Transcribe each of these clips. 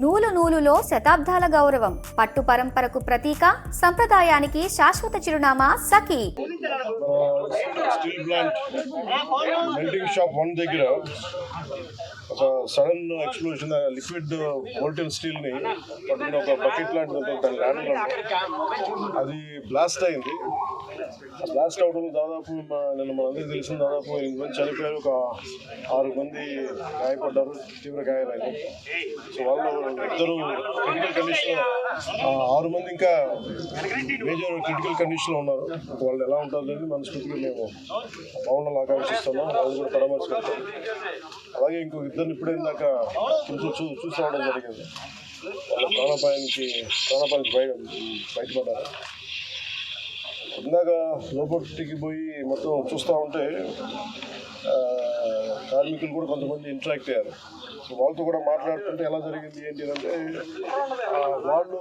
నూలు నూలులో శతాబ్దాల గౌరవం, పట్టు పరంపరకు ప్రతీక, సంప్రదాయానికి శాశ్వత చిరునామా సఖీ. స్టీల్ ప్లాంట్ మెల్టింగ్ షాప్ 1 దగ్గర ఒక sudden explosion, liquid molten steel ని పట్టుకుని ఒక బకెట్ లాంటిది దాని ల్యాండర్ అది బ్లాస్ట్ అయింది. బ్లాస్ట్ అవడం దాదాపు నిన్న మనందరికీ తెలిసిన దాదాపు 8 మంది చనిపోయారు, ఒక 6 మంది గాయపడ్డారు, తీవ్ర గాయాలైంది. సో వాళ్ళు ఇద్దరు క్రిటికల్ కండిషన్లో, 6 మంది ఇంకా మేజర్ క్రిటికల్ కండిషన్లో ఉన్నారు. వాళ్ళు ఎలా ఉంటుందని మనస్ఫూర్తిగా మేము బాగుండాలని ఆకాంక్షిస్తున్నాం. వాళ్ళు కూడా పరామర్శిస్తాం. అలాగే ఇంకో ఇద్దరిని ఇప్పుడే ఇందాక చూసి రావడం జరిగింది. వాళ్ళ ప్రాణాపాయానికి బయటపడ్డారు. ఇందాక లోపలికి పోయి మొత్తం చూస్తూ ఉంటే కార్మికులు కూడా కొంతమంది ఇంటరాక్ట్ అయ్యారు. సో వాళ్ళతో కూడా మాట్లాడుతుంటే ఎలా జరిగింది ఏంటి అంటే, వాళ్ళు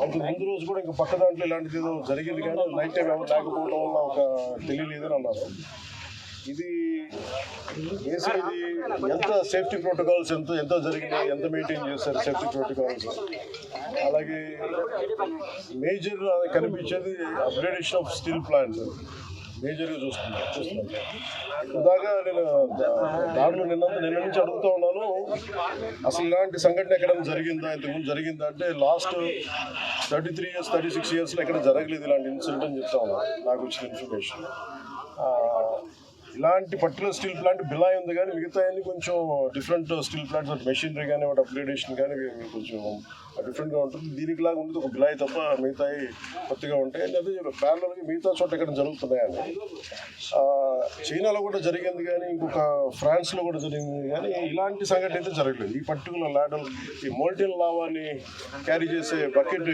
అంత ముందు రోజు కూడా ఇంకా పక్క దాంట్లో ఇలాంటిది ఏదో జరిగింది, కానీ నైట్ టైం ఎవరు లేకపోవడం వల్ల ఒక తెలియలేదని అన్నారు. ఇది బేసిక్లీ ఎంత సేఫ్టీ ప్రోటోకాల్స్ ఎంత జరిగినాయి, ఎంత మెయింటైన్ చేస్తారు సేఫ్టీ ప్రోటోకాల్స్. అలాగే మేజర్ కనిపించేది అప్గ్రేడేషన్ ఆఫ్ స్టీల్ ప్లాంట్ మేజర్గా చూస్తున్నాను. ఇదాకా నేను దాంట్లో నిన్న నుంచి అడుగుతూ ఉన్నాను, అసలు ఇలాంటి సంఘటన ఎక్కడైనా జరిగిందా, ఇంతకుముందు జరిగిందా అంటే లాస్ట్ 33 years 36 yearsలో ఎక్కడ జరగలేదు ఇలాంటి ఇన్సిడెంట్ అని చెప్తా ఉన్నాను. నాకు వచ్చిన ఇన్ఫర్మేషన్ ఇలాంటి పర్టికులర్ స్టీల్ ప్లాంట్ బిలాయ్ ఉంది, కానీ మిగతా అన్ని కొంచెం డిఫరెంట్ స్టీల్ ప్లాంట్స్ మెషినరీ కానీ వాటి అప్గ్రేడేషన్ కానీ కొంచెం డిఫరెంట్గా ఉంటుంది. దీనికి లాగా ఉండదు ఒక బిలాయ్ తప్ప, మిగతాయి కొత్తగా ఉంటాయి. అదే ప్యారలల్గా మిగతా చోట ఎక్కడ జరుగుతున్నాయని చైనాలో కూడా జరిగింది, కానీ ఇంకొక ఫ్రాన్స్లో కూడా జరిగింది, కానీ ఇలాంటి సంఘటన అయితే జరగలేదు. ఈ పర్టికులర్ ల్యాడల్, ఈ మోల్టెన్ లావాని క్యారీ చేసే బకెట్,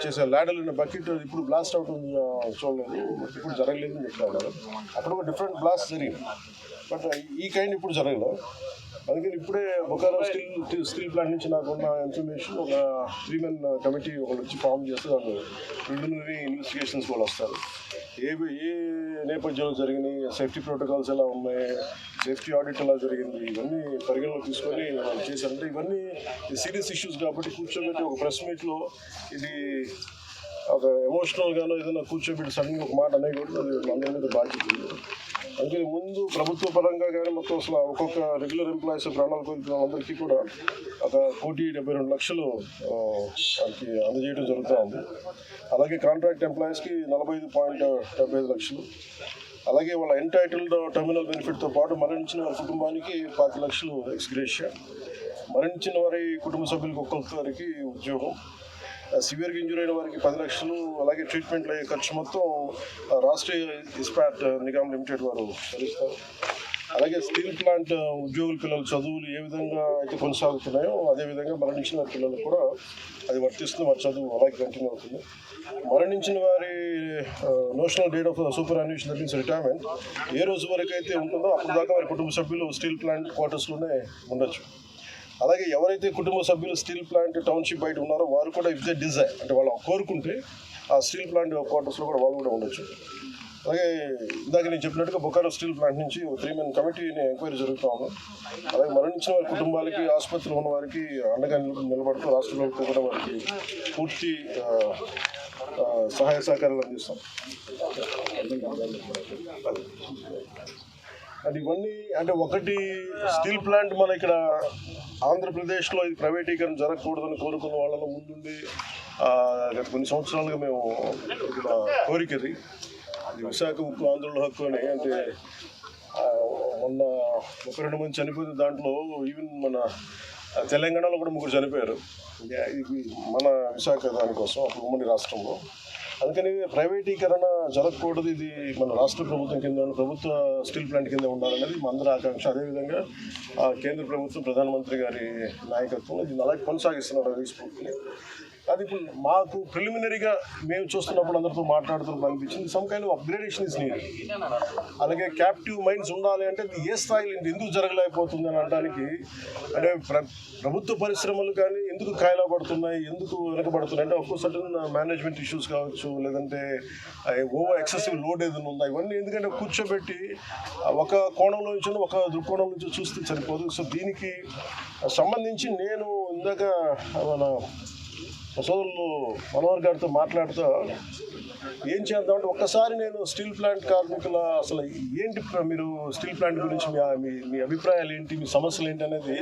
చేసే ల్యాడల్ ఉన్న బకెట్ ఇప్పుడు బ్లాస్ట్ అవుతుంది చూడలేదు, ఇప్పుడు జరగలేదని చెప్తాను. అక్కడ ఒక డిఫరెంట్ బ్లాస్ట్ జరిగింది, బట్ ఈ కైండ్ ఇప్పుడు జరగలేదు. అందుకని ఇప్పుడే బొకారో స్టీల్ ప్లాంట్ నుంచి నాకున్న ఇన్ఫర్మేషన్, ఒక 3 men కమిటీ ఒకళ్ళు వచ్చి ఫామ్ చేస్తే వాళ్ళు ప్రిలిమినరీ ఇన్వెస్టిగేషన్స్ కూడా వస్తారు. ఏ నేపథ్యంలో జరిగినాయి, సేఫ్టీ ప్రోటోకాల్స్ ఎలా ఉన్నాయి, సేఫ్టీ ఆడిట్ ఎలా జరిగింది, ఇవన్నీ పరిగణలో తీసుకొని వాళ్ళు చేశారంటే ఇవన్నీ సీరియస్ ఇష్యూస్ కాబట్టి కూర్చోబెట్టి ఒక ప్రెస్ మీట్లో ఇది ఒక ఎమోషనల్గానో ఏదైనా కూర్చోబెట్టి సడన్గా ఒక మాట అనేది కూడా అది అందరి మీద బాధ్యత ఉంది. అందుకని ముందు ప్రభుత్వ పరంగా కానీ మొత్తం అసలు ఒక్కొక్క రెగ్యులర్ ఎంప్లాయీస్ ప్రాణాలు కోల్పోయిన అందరికీ కూడా ఒక 1,72,00,000 వాళ్ళకి అందజేయడం జరుగుతూ ఉంది. అలాగే కాంట్రాక్ట్ ఎంప్లాయీస్కి 45.75 లక్షలు, అలాగే వాళ్ళ ఎంటైటిల్డ్ టర్మినల్ బెనిఫిట్తో పాటు మరణించిన వారి కుటుంబానికి 5 లక్షలు ఎక్స్గ్రేషియా, మరణించిన వారి కుటుంబ సభ్యులకు ఒక్కొక్కరికి ఉద్యోగం, సివియర్గా ఇంజూరీ అయిన వారికి 10 లక్షలు, అలాగే ట్రీట్మెంట్లో అయ్యే ఖర్చు మొత్తం రాష్ట్రీయ ఇస్పాట్ నిగమ్ లిమిటెడ్ వారు భరిస్తారు. అలాగే స్టీల్ ప్లాంట్ ఉద్యోగుల పిల్లల చదువులు ఏ విధంగా అయితే కొనసాగుతున్నాయో అదేవిధంగా మరణించిన వారి పిల్లలకు కూడా అది వర్తిస్తుంది, వారి చదువు అలాగే కంటిన్యూ అవుతుంది. మరణించిన వారి notional date of superannuation that means retirement ఏ రోజు వరకు అయితే ఉంటుందో అప్పుడు దాకా వారి కుటుంబ సభ్యులు స్టీల్ ప్లాంట్ క్వార్టర్స్లోనే ఉండొచ్చు. అలాగే ఎవరైతే కుటుంబ సభ్యులు స్టీల్ ప్లాంట్ టౌన్షిప్ బయట ఉన్నారో వారు కూడా ఇఫ్ దే డిజైర్ అంటే వాళ్ళు కోరుకుంటే ఆ స్టీల్ ప్లాంట్ క్వార్టర్స్లో కూడా వాళ్ళు కూడా ఉండొచ్చు. అలాగే ఇందాక నేను చెప్పినట్టుగా బొకారో స్టీల్ ప్లాంట్ నుంచి 3 men కమిటీని ఎంక్వైరీ జరుగుతూ ఉంది. అలాగే మరణించిన వారి కుటుంబాలకి, ఆసుపత్రిలో ఉన్న వారికి అండగా నిలబడుతూ రాష్ట్ర ప్రభుత్వం కూడా వారికి పూర్తి సహాయ సహకారాలు అందిస్తాం. అండ్ ఇవన్నీ అంటే ఒకటి స్టీల్ ప్లాంట్ మన ఇక్కడ ఆంధ్రప్రదేశ్లో ఇది ప్రైవేటీకరణ జరగకూడదని కోరుకున్న వాళ్ళలో ముందుండి గత కొన్ని సంవత్సరాలుగా మేము ఇక్కడ కోరికది విశాఖ ఉక్కు ఆంధ్రుల హక్కు అని, అంటే మొన్న 1-2 మంది చనిపోయిన దాంట్లో ఈవెన్ మన తెలంగాణలో కూడా 3 చనిపోయారు. ఇది మన విశాఖ దానికోసం అప్పుడు ఉమ్మడి రాష్ట్రంలో. అందుకని ప్రైవేటీకరణ జరగకూడదు, ఇది మన రాష్ట్ర ప్రభుత్వం కింద ప్రభుత్వ స్టీల్ ప్లాంట్ కింద ఉండాలనేది మా అందరి ఆకాంక్ష. అదేవిధంగా కేంద్ర ప్రభుత్వం ప్రధానమంత్రి గారి నాయకత్వంలో దీన్ని అలాగే కొనసాగిస్తున్నారు ఈ స్ఫూర్తిని. అది ఇప్పుడు మాకు ప్రిలిమినరీగా మేము చూస్తున్నప్పుడు అందరితో మాట్లాడుతున్నప్పుడు అనిపించింది some kind of upgradation is need. అలాగే క్యాప్టివ్ మైండ్స్ ఉండాలి అంటే ఏ స్థాయిలో ఎందుకు జరగలేకపోతుంది అని అనడానికి అంటే ప్రభుత్వ పరిశ్రమలు కానీ ఎందుకు కాయలా పడుతున్నాయి, ఎందుకు వెనకబడుతున్నాయి అంటే ఒక్కో సడన్ మేనేజ్మెంట్ ఇష్యూస్ కావచ్చు, లేదంటే ఓవర్ ఎక్సెసివ్ లోడ్ ఏదైనా ఉందా, ఇవన్నీ ఎందుకంటే కూర్చోబెట్టి ఒక కోణంలో నుంచి ఒక దృక్కోణం నుంచి చూస్తే సరిపోదు. సో దీనికి సంబంధించి నేను ఇందాక మన సోదరులు మనోహర్ గారితో మాట్లాడుతూ ఏం చేద్దామంటే ఒక్కసారి నేను స్టీల్ ప్లాంట్ కార్మికుల అసలు ఏంటి మీరు స్టీల్ ప్లాంట్ గురించి మీ అభిప్రాయాలు ఏంటి, మీ సమస్యలు ఏంటి అనేది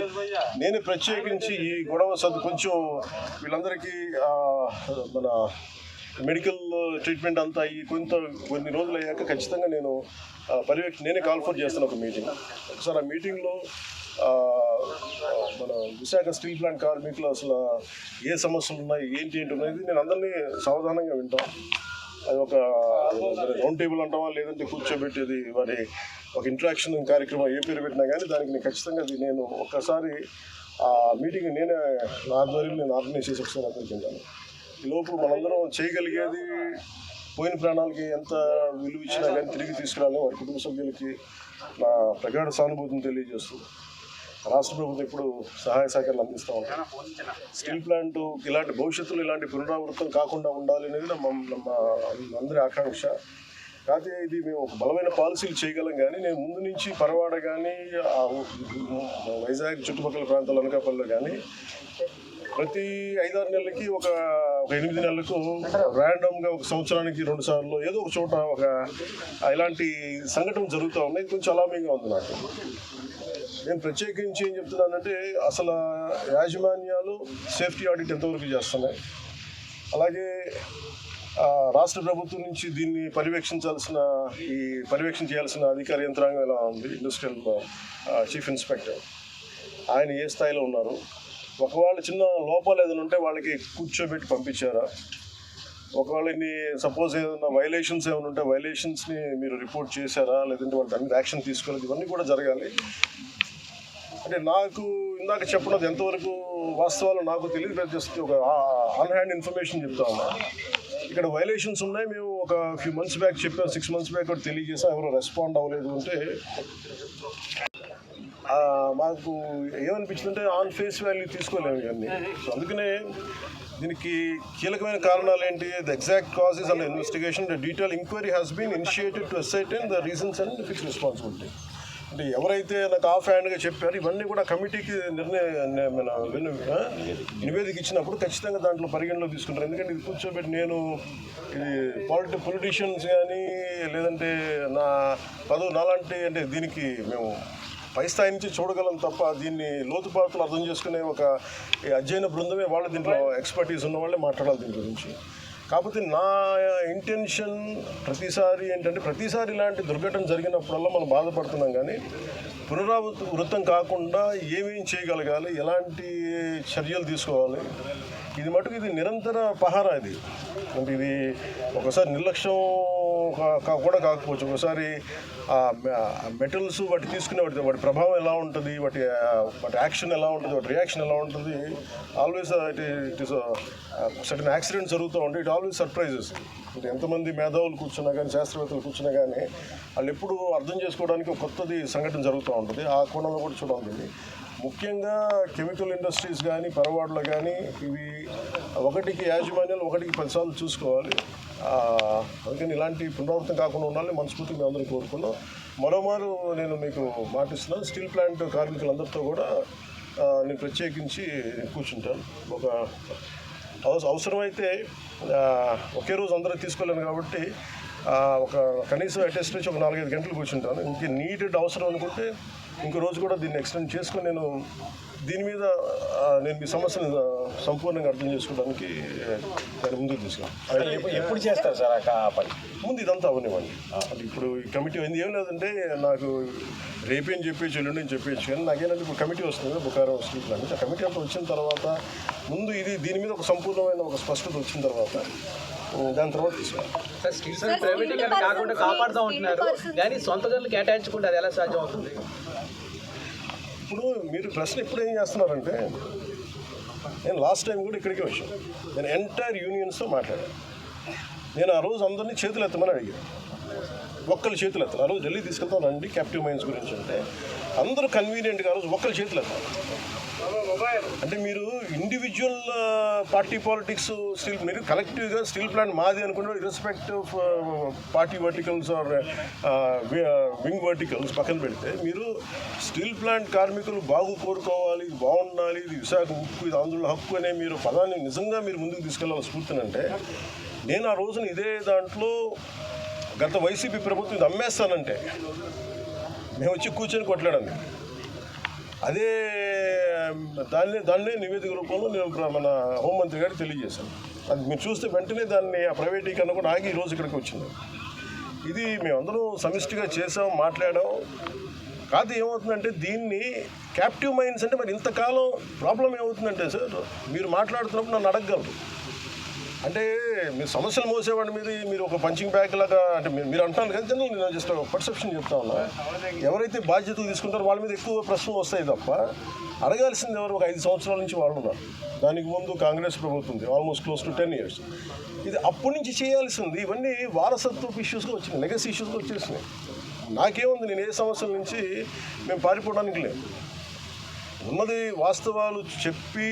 నేను ప్రత్యేకించి ఈ గొడవ కొంచెం వీళ్ళందరికీ మన మెడికల్ ట్రీట్మెంట్ అంతా ఈ కొన్ని రోజులు అయ్యాక ఖచ్చితంగా నేను నేనే కాల్ఫర్ చేస్తాను ఒక మీటింగ్. ఒకసారి ఆ మీటింగ్లో మన విశాఖ స్టీల్ ప్లాంట్ కార్మికులు అసలు ఏ సమస్యలు ఉన్నాయి ఏంటి అనేది నేను అందరినీ సావధానంగా వింటాను. అది ఒక రౌండ్ టేబుల్ అంటామా లేదంటే కూర్చోబెట్టేది వారి ఒక ఇంటరాక్షన్ కార్యక్రమం ఏ పేరు పెట్టినా కానీ దానికి నేను ఖచ్చితంగా నేను ఒక్కసారి ఆ మీటింగ్ నేనే నా ఆధ్వర్యంలో నేను ఆర్గనైజ్ చేసి ఒకసారి అనుకుంటాను. ఈ లోపు మనందరం చేయగలిగేది పోయిన ప్రాణాలకి ఎంత విలువ ఇచ్చినా కానీ తిరిగి తీసుకురాలని వారి కుటుంబ సభ్యులకి నా ప్రగాఢ సానుభూతిని తెలియజేస్తూ రాష్ట్ర ప్రభుత్వం ఇప్పుడు సహాయ సహకారాలు అందిస్తూ ఉంటాం. స్టీల్ ప్లాంట్ ఇలాంటి భవిష్యత్తులో ఇలాంటి పునరావృతం కాకుండా ఉండాలి అనేది ನಮ್ಮ అందరి ఆకాంక్ష. కాకపోతే ఇది మేము ఒక బలమైన పాలసీలు చేయగలం కానీ నేను ముందు నుంచి పరవాడ కానీ వైజాగ్ చుట్టుపక్కల ప్రాంతాల అనకాపల్లిలో కానీ ప్రతి 5-6 నెలలకి ఒక 8 నెలలకు ర్యాండమ్గా ఒక సంవత్సరానికి 2 సార్లు ఏదో ఒక చోట ఇలాంటి సంఘటనలు జరుగుతూ ఉన్నాయి. కొంచెం అలామింగ్గా ఉంది నాకు. నేను ప్రత్యేకించి ఏం చెప్తున్నానంటే అసలు యాజమాన్యాలు సేఫ్టీ ఆడిట్ ఎంతవరకు చేస్తున్నాయి, అలాగే రాష్ట్ర ప్రభుత్వం నుంచి దీన్ని పర్యవేక్షణ చేయాల్సిన అధికార యంత్రాంగం ఎలా ఉంది, ఇండస్ట్రియల్ చీఫ్ ఇన్స్పెక్టర్ ఆయన ఏ స్థాయిలో ఉన్నారు, ఒకవేళ చిన్న లోపాలు ఏదైనా ఉంటే వాళ్ళకి కూర్చోబెట్టి పంపించారా, ఒకవేళ సపోజ్ ఏదైనా వైలేషన్స్ ఏమైనా ఉంటే వైలేషన్స్ని మీరు రిపోర్ట్ చేశారా, లేదంటే వాళ్ళకి అన్ని యాక్షన్ తీసుకోలేదు, ఇవన్నీ కూడా జరగాలి. అంటే నాకు ఇందాక చెప్పినది ఎంతవరకు వాస్తవాలు నాకు తెలియదు, జస్ట్ ఒక ఆన్ హ్యాండ్ ఇన్ఫర్మేషన్ చెప్తా ఉన్నా. ఇక్కడ వైలేషన్స్ ఉన్నాయి, మేము ఒక ఫ్యూ మంత్స్ బ్యాక్ చెప్పాం, 6 months బ్యాక్ కూడా తెలియజేసాం, ఎవరో రెస్పాండ్ అవ్వలేదు అంటే మాకు ఏమనిపించిందంటే ఆన్ ఫేస్ వాల్యూ తీసుకోలేము ఇవన్నీ. సో అందుకనే దీనికి కీలకమైన కారణాలు ఏంటి, the exact causes and investigation the detail enquiry has been initiated to ascertain the reasons and fix responsibility. అంటే ఎవరైతే నాకు ఆఫ్ హ్యాండ్గా చెప్పారో ఇవన్నీ కూడా కమిటీకి నివేదిక ఇచ్చినప్పుడు ఖచ్చితంగా దాంట్లో పరిగణలో తీసుకుంటారు. ఎందుకంటే ఇది కూర్చోబెట్టి నేను ఇది పొలిటీషియన్స్ కానీ లేదంటే నా నాలాంటి అంటే దీనికి మేము పై స్థాయి నుంచి చూడగలం తప్ప దీన్ని లోతుపాతులు అర్థం చేసుకునే ఒక అధ్యయన బృందమే వాళ్ళు దీంట్లో ఎక్స్పర్టీస్ ఉన్న వాళ్ళే మాట్లాడాలి దీని గురించి. కాకపోతే నా ఇంటెన్షన్ ప్రతిసారి ఏంటంటే ప్రతిసారి ఇలాంటి దుర్ఘటన జరిగినప్పుడల్లా మనం బాధపడుతున్నాం కానీ పునరావృతం కాకుండా ఏమేం చేయగలగాలి, ఎలాంటి చర్యలు తీసుకోవాలి, ఇది మటుకు ఇది నిరంతర పహారా. ఇది అంటే ఇది ఒకసారి నిర్లక్ష్యం కూడా కాకపోవచ్చు, ఒకసారి మెటల్స్ వాటి తీసుకునే వాటి ప్రభావం ఎలా ఉంటుంది, వాటి యాక్షన్ ఎలా ఉంటుంది, వాటి రియాక్షన్ ఎలా ఉంటుంది, always it is certain accident జరుగుతూ ఉంటే ఇట్ ఆల్వేస్ సర్ప్రైజెస్. అంటే ఎంతమంది మేధావులు కూర్చున్నా కానీ శాస్త్రవేత్తలు కూర్చున్నా కానీ వాళ్ళు ఎప్పుడు అర్థం చేసుకోవడానికి ఒక కొత్తది సంఘటన జరుగుతూ ఉంటుంది. ఆ కోణంలో కూడా చూడాలి. ముఖ్యంగా కెమికల్ ఇండస్ట్రీస్ కానీ పరవాడలో కానీ ఇవి ఒకటికి యాజమాన్యాలు 1కి 10 సార్లు చూసుకోవాలి. అందుకని ఇలాంటి పునరావృతం కాకుండా ఉండాలని మనస్ఫూర్తిగా మేము అందరూ కోరుకున్నాం. మరోమారు నేను మీకు మాటిస్తున్నాను, స్టీల్ ప్లాంట్ కార్మికులందరితో కూడా నేను ప్రత్యేకించి కూర్చుంటాను. ఒక అవసరమైతే ఒకే రోజు అందరూ తీసుకోలేను కాబట్టి ఒక కనీసం అటెస్ట్ నుంచి ఒక 4-5 గంటలు కూర్చుంటాను. ఇంక నీడెడ్ అవసరం అనుకుంటే ఇంకో రోజు కూడా దీన్ని ఎక్స్టెండ్ చేసుకొని నేను దీని మీద నేను మీ సమస్యను సంపూర్ణంగా అర్థం చేసుకోవడానికి దాన్ని ముందుకు తీసుకున్నాను. ఎప్పుడు చేస్తారు సార్ పని? ముందు ఇదంతా అవనివ్వండి. అంటే ఇప్పుడు ఈ కమిటీ అయింది ఏం లేదంటే నాకు రేపేం చెప్పేసి ఎల్లుండి అని చెప్పేసి, కానీ నాకేంటంటే ఇప్పుడు కమిటీ వస్తుంది కదా బుకారం స్ట్రీట్ ప్లాంట్. ఆ కమిటీ అంతా వచ్చిన తర్వాత ముందు దీని మీద ఒక సంపూర్ణమైన ఒక స్పష్టత వచ్చిన తర్వాత దాని తర్వాత తీసుకోవాలి. స్టీల్ ప్రైవేటీకరణ కాకుండా కాపాడుతూ ఉంటున్నారు కానీ సొంత గనులు కేటాయించకుండా అది ఎలా సాధ్యం అవుతుంది? ఇప్పుడు మీరు ప్రశ్న ఇప్పుడు ఏం చేస్తున్నారంటే నేను లాస్ట్ టైం కూడా ఇక్కడికే వచ్చాను. నేను ఎంటైర్ యూనియన్స్తో మాట్లాడాను. నేను ఆ రోజు అందరినీ చేతులు ఎత్తమని అడిగాను. ఒక్కళ్ళు చేతులు ఎత్తారు. ఆ రోజు ఢిల్లీ తీసుకెళ్తానండి క్యాప్టివ్ మైన్స్ గురించి అంటే అందరూ కన్వీనియంట్గా ఆ రోజు ఒక్కళ్ళు చేతులు ఎత్తారు. అంటే మీరు ఇండివిజువల్ పార్టీ పాలిటిక్స్ స్టీల్ మీరు కలెక్టివ్గా స్టీల్ ప్లాంట్ మాది అనుకుంటే irrespective of party verticals or wing verticals పక్కన పెడితే మీరు స్టీల్ ప్లాంట్ కార్మికులు కోరుకోవాలి, ఇది బాగుండాలి, ఇది విశాఖ ఉక్కు, ఇది ఆంధ్రుల హక్కు అనే మీరు పదాన్ని నిజంగా మీరు ముందుకు తీసుకెళ్ళాలి స్ఫూర్తినంటే నేను ఆ రోజున ఇదే దాంట్లో గత వైసీపీ ప్రభుత్వం ఇది అమ్మేస్తానంటే మేము వచ్చి కూర్చొని కొట్లాడాను. అదే దాన్నే నివేదిక రూపంలో నేను మన హోంమంత్రి గారికి తెలియజేశాను. అది మీరు చూస్తే వెంటనే దాన్ని ఆ ప్రైవేటీకరణ కూడా ఆగి ఈరోజు ఇక్కడికి వచ్చింది. ఇది మేమందరం సమిష్టిగా చేసాం, మాట్లాడాం. కాదు ఏమవుతుందంటే దీన్ని క్యాప్టివ్ మైన్స్ అంటే మరి ఇంతకాలం ప్రాబ్లం ఏమవుతుందంటే సార్ మీరు మాట్లాడుతున్నప్పుడు నన్ను అడగగలరు. అంటే మీరు సమస్యలు మోసేవాడి మీద మీరు ఒక పంచింగ్ బ్యాగ్ లాగా అంటే మీరు అంటాను కదా జనరల్ నేను జస్ట్ పర్సెప్షన్ చెప్తా ఉన్నా. ఎవరైతే బాధ్యతలు తీసుకుంటారో వాళ్ళ మీద ఎక్కువ ప్రశ్నలు వస్తాయి తప్ప అడగాల్సింది ఎవరు? ఒక 5 సంవత్సరాల నుంచి వాళ్ళు ఉన్నారు. దానికి ముందు కాంగ్రెస్ ప్రభుత్వం ఉంది, ఆల్మోస్ట్ క్లోజ్ టు 10 years. ఇది అప్పటి నుంచి చేయాల్సింది. ఇవన్నీ వారసత్వపు ఇష్యూస్గా వచ్చినాయి, లెగసీ ఇష్యూస్గా వచ్చేసినాయి. నాకేముంది, నేను ఏ సమస్యల నుంచి మేము పారిపోవడానికి లేదు. ఉన్నది వాస్తవాలు చెప్పి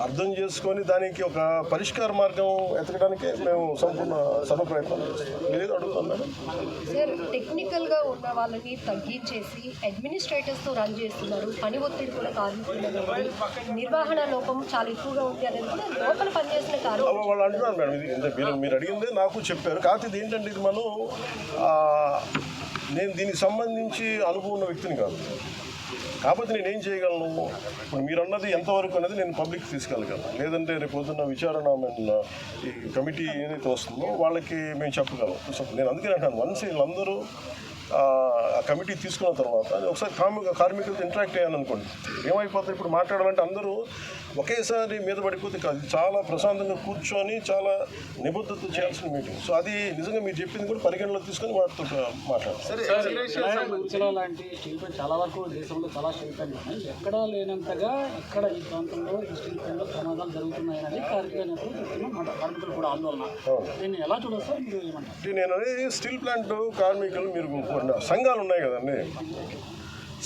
అర్థం చేసుకొని దానికి ఒక పరిష్కార మార్గం ఎతకడానికే మేము సంపూర్ణ ప్రయత్నం చేస్తాం. మీరు అడుగుతాం మేడం. సార్ టెక్నికల్గా ఉన్న వాళ్ళని తగ్గించేసి అడ్మినిస్ట్రేటర్స్తో రన్ చేస్తున్నారు. పని ఒత్తిడి కూడా కార్మికులు నిర్వహణ లోపం చాలా ఎక్కువగా ఉంది అనేది కూడా లోపల పనిచేసిన కార్మికులు వాళ్ళు అంటున్నారు మేడం. ఇది మీరు అడిగిందే నాకు చెప్పారు. కాకపోతే ఇది ఏంటంటే ఇది మనం నేను దీనికి సంబంధించి అనుభవం ఉన్న వ్యక్తిని కాదు. కాకపోతే నేనేం చేయగలను, ఇప్పుడు మీరు అన్నది ఎంతవరకు అనేది నేను పబ్లిక్ తీసుకెళ్ళగలను. లేదంటే రేపు పొద్దున్న విచారణ ఈ కమిటీ ఏదైతే వస్తుందో వాళ్ళకి మేము చెప్పగలం. నేను అందుకే అంటాను, వన్స్ వీళ్ళందరూ ఆ కమిటీ తీసుకున్న తర్వాత ఒకసారి కార్మికులతో ఇంటరాక్ట్ అయ్యాను అనుకోండి, ఏమైపోతుంది ఇప్పుడు మాట్లాడాలంటే అందరూ ఒకేసారి మీద పడిపోతే కాదు. చాలా ప్రశాంతంగా కూర్చొని చాలా నిబద్ధతతో చేయాల్సిన మీటింగ్. సో అది నిజంగా మీరు చెప్పింది కూడా పరిగణలో తీసుకొని వాటితో మాట్లాడాలి. లాంటి స్టీల్ ప్లాంట్ చాలా వరకు దేశంలో చాలా స్టీల్ ప్లాంట్ ఉన్నాయి. ఎక్కడా లేనంతగా ఇక్కడ ఈ ప్రాంతంలో ఈ స్టీల్ ప్లాంట్లో ప్రమాదాలు జరుగుతున్నాయని కార్మిక నేతలు చెప్తున్నాం. కార్మికులు కూడా ఆందోళన. దీన్ని ఎలా చూడొచ్చు సార్ మీరు ఏమంటారు? నేను అనేది స్టీల్ ప్లాంట్ కార్మికులు మీరు సంఘాలు ఉన్నాయి కదండి,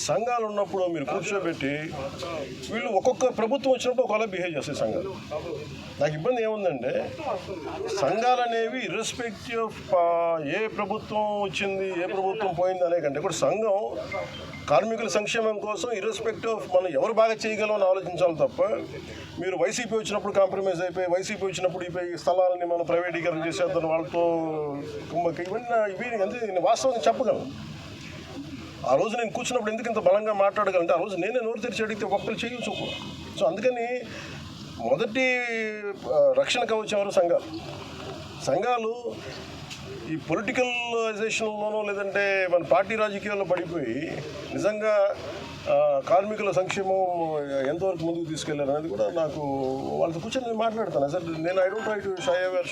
సంఘాలు ఉన్నప్పుడు మీరు కూర్చోబెట్టి వీళ్ళు ఒక్కొక్క ప్రభుత్వం వచ్చినప్పుడు ఒకలా బిహేవ్ చేస్తాయి సంఘాలు. నాకు ఇబ్బంది ఏముందంటే సంఘాలు అనేవి ఇర్రెస్పెక్టివ్ ఆఫ్ ఏ ప్రభుత్వం వచ్చింది ఏ ప్రభుత్వం పోయింది అనే కంటే కూడా సంఘం కార్మికుల సంక్షేమం కోసం ఇర్రెస్పెక్టివ్ ఆఫ్ మనం ఎవరు బాగా చేయగలం అని ఆలోచించాలి తప్ప మీరు వైసీపీ వచ్చినప్పుడు కాంప్రమైజ్ అయిపోయి వైసీపీ వచ్చినప్పుడు ఈ స్థలాలని మనం ప్రైవేటీకరణ చేసేద్దాం వాళ్ళతో ఇవన్నీ వాస్తవంగా చెప్పగలను. ఆ రోజు నేను కూర్చున్నప్పుడు ఎందుకు ఇంత బలంగా మాట్లాడగలంటే ఆ రోజు నేనే నోరు తెరిచి అడిగితే ఒక్కరు చేయొచ్చు. సో అందుకని మొదటి రక్షణ కవచం ఎవరు? సంఘాలు ఈ పొలిటికలైజేషన్లోనో లేదంటే మన పార్టీ రాజకీయాల్లో పడిపోయి నిజంగా కార్మికుల సంక్షేమం ఎంతవరకు ముందుకు తీసుకెళ్లారు అనేది కూడా నాకు వాళ్ళతో కూర్చొని నేను మాట్లాడతాను. సార్ నేను I don't try to shy away